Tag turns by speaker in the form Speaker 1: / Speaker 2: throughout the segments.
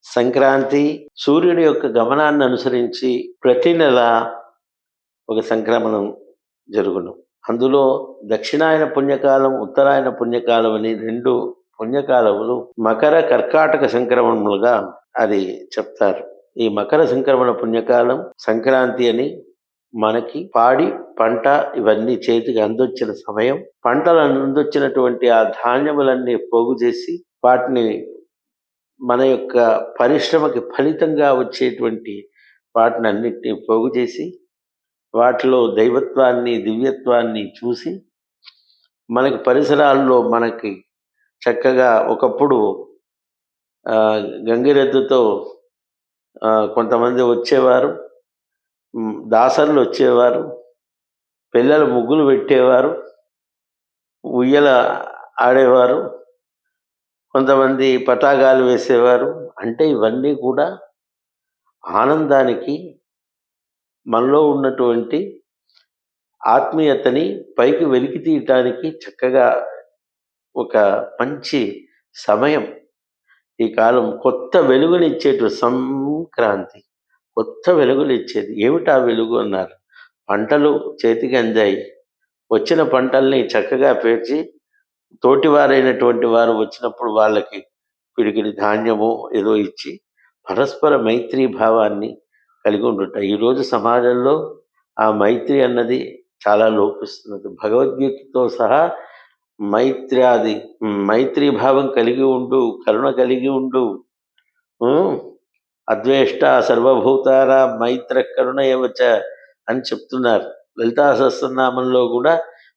Speaker 1: సంక్రాంతి సూర్యుడి యొక్క గమనాన్ని అనుసరించి ప్రతి నెల ఒక సంక్రమణం జరుగును. అందులో దక్షిణాయన పుణ్యకాలం, ఉత్తరాయణ పుణ్యకాలం అని 2 పుణ్యకాలములు మకర, కర్కాటక సంక్రమణములుగా అది చెప్తారు. ఈ మకర సంక్రమణ పుణ్యకాలం సంక్రాంతి అని మనకి పాడి, పంట ఇవన్నీ చేతికి అందొచ్చిన సమయం. పంటలు అందొచ్చినటువంటి ఆ ధాన్యములన్నీ పోగు చేసి వాటిని మన యొక్క పరిశ్రమకి ఫలితంగా వచ్చేటువంటి వాటినన్నిటిని పోగు చేసి వాటిలో దైవత్వాన్ని, దివ్యత్వాన్ని చూసి మనకి పరిసరాల్లో మనకి చక్కగా ఒకప్పుడు గంగిరెద్దుతో కొంతమంది వచ్చేవారు. దాసర్లు వచ్చేవారు. పిల్లలు ముగ్గులు పెట్టేవారు. ఉయ్యల ఆడేవారు. కొంతమంది పతాకాలు వేసేవారు. అంటే ఇవన్నీ కూడా ఆనందానికి, మనలో ఉన్నటువంటి ఆత్మీయతని పైకి వెలికి తీయటానికి చక్కగా ఒక మంచి సమయం. ఈ కాలం కొత్త వెలుగునిచ్చేటు సంక్రాంతి. కొత్త వెలుగునిచ్చేది. ఏమిటా వెలుగు అన్నారు. పంటలు చేతికి అందాయి. వచ్చిన పంటల్ని చక్కగా పేర్చి తోటివారైనటువంటి వారు వచ్చినప్పుడు వాళ్ళకి పిడికిడి ధాన్యమో ఏదో ఇచ్చి పరస్పర మైత్రీ భావాన్ని కలిగి ఉండుట. ఈరోజు సమాజంలో ఆ మైత్రి అన్నది చాలా లోపిస్తున్నది. భగవద్గీతతో సహా మైత్రీ భావం కలిగి ఉండు, కరుణ కలిగి ఉండు, అద్వేష్ట సర్వభూతార మైత్ర కరుణ ఏవచ అని చెప్తున్నారు. లలితా సహస్రనామంలో కూడా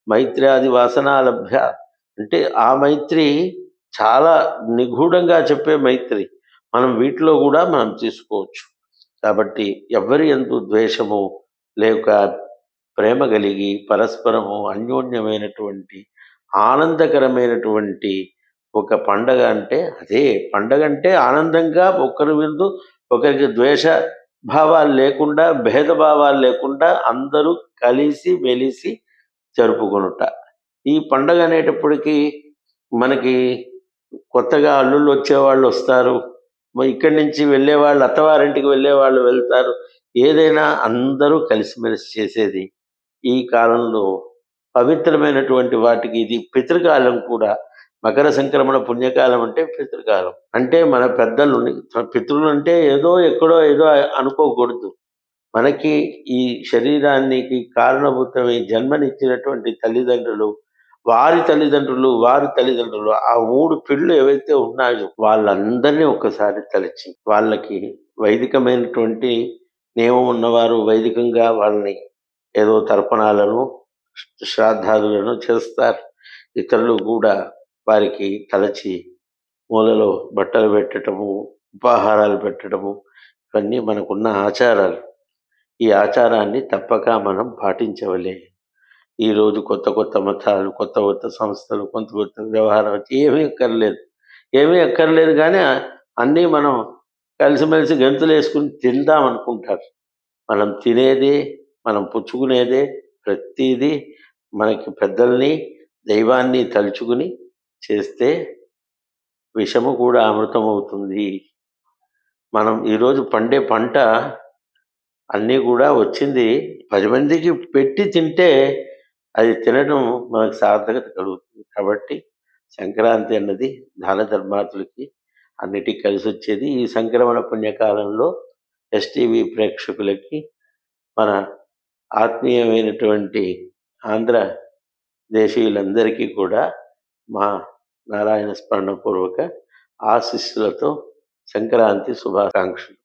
Speaker 1: మైత్ర్యాది వాసనాలభ్య అంటే ఆ మైత్రి చాలా నిగూఢంగా చెప్పే మైత్రి. మనం వీటిలో కూడా మనం తీసుకోవచ్చు. కాబట్టి ఎవరి యందు ద్వేషము లేక ప్రేమ కలిగి పరస్పరము అన్యోన్యమైనటువంటి ఆనందకరమైనటువంటి ఒక పండగ అంటే అదే. పండగ అంటే ఆనందంగా ఒకరి విందు ఒకరికి ద్వేష భావాలు లేకుండా, భేదభావాలు లేకుండా అందరూ కలిసి మెలిసి జరుపుకొనుట. ఈ పండగ అనేటప్పటికీ మనకి కొత్తగా అల్లుళ్ళు వచ్చేవాళ్ళు వస్తారు. ఇక్కడి నుంచి వెళ్ళేవాళ్ళు అత్తవారింటికి వెళ్ళేవాళ్ళు వెళ్తారు. ఏదైనా అందరూ కలిసిమెలిసి చేసేది ఈ కాలంలో పవిత్రమైనటువంటి వాటికి ఇది పితృకాలం కూడా. మకర సంక్రమణ పుణ్యకాలం అంటే పితృకాలం. అంటే మన పెద్దలని, పితృలు అంటే ఏదో ఎక్కడో ఏదో అనుకోకూడదు. మనకి ఈ శరీరానికి కారణభూతమై జన్మనిచ్చినటువంటి తల్లిదండ్రులు, వారి తల్లిదండ్రులు, ఆ 3 పిళ్ళు ఏవైతే ఉన్నాయో వాళ్ళందరినీ ఒక్కసారి తలచి వాళ్ళకి వైదికమైనటువంటి నియమం ఉన్నవారు వైదికంగా వాళ్ళని ఏదో తర్పణాలను, శ్రాద్ధాదులను చేస్తారు. ఇతరులు కూడా వారికి తలచి మూలలో బట్టలు పెట్టడము, ఉపాహారాలు పెట్టడము ఇవన్నీ మనకున్న ఆచారాలు. ఈ ఆచారాన్ని తప్పక మనం పాటించవలే. ఈరోజు కొత్త కొత్త మతాలు, కొత్త కొత్త సంస్థలు, కొత్త కొత్త వ్యవహారాలు ఏమీ అక్కర్లేదు కానీ అన్నీ మనం కలిసిమెలిసి గెంతులు వేసుకుని తిందాం అనుకుంటారు. మనం తినేదే, మనం పుచ్చుకునేదే ప్రతిదీ మనకి పెద్దల్ని, దైవాన్ని తలుచుకుని చేస్తే విషము కూడా అమృతం అవుతుంది. మనం ఈరోజు పండే పంట అన్నీ కూడా వచ్చింది 10 మందికి పెట్టి తింటే అది తినడం మనకు సార్థకత కలుగుతుంది. కాబట్టి సంక్రాంతి అన్నది దాన ధర్మాతులకి అన్నిటికీ కలిసి వచ్చేది. ఈ సంక్రమణ పుణ్యకాలంలో ఎస్టీవీ ప్రేక్షకులకి మన ఆత్మీయమైనటువంటి ఆంధ్ర దేశీయులందరికీ కూడా మా నారాయణ స్మరణపూర్వక ఆశీస్సులతో సంక్రాంతి శుభాకాంక్షలు.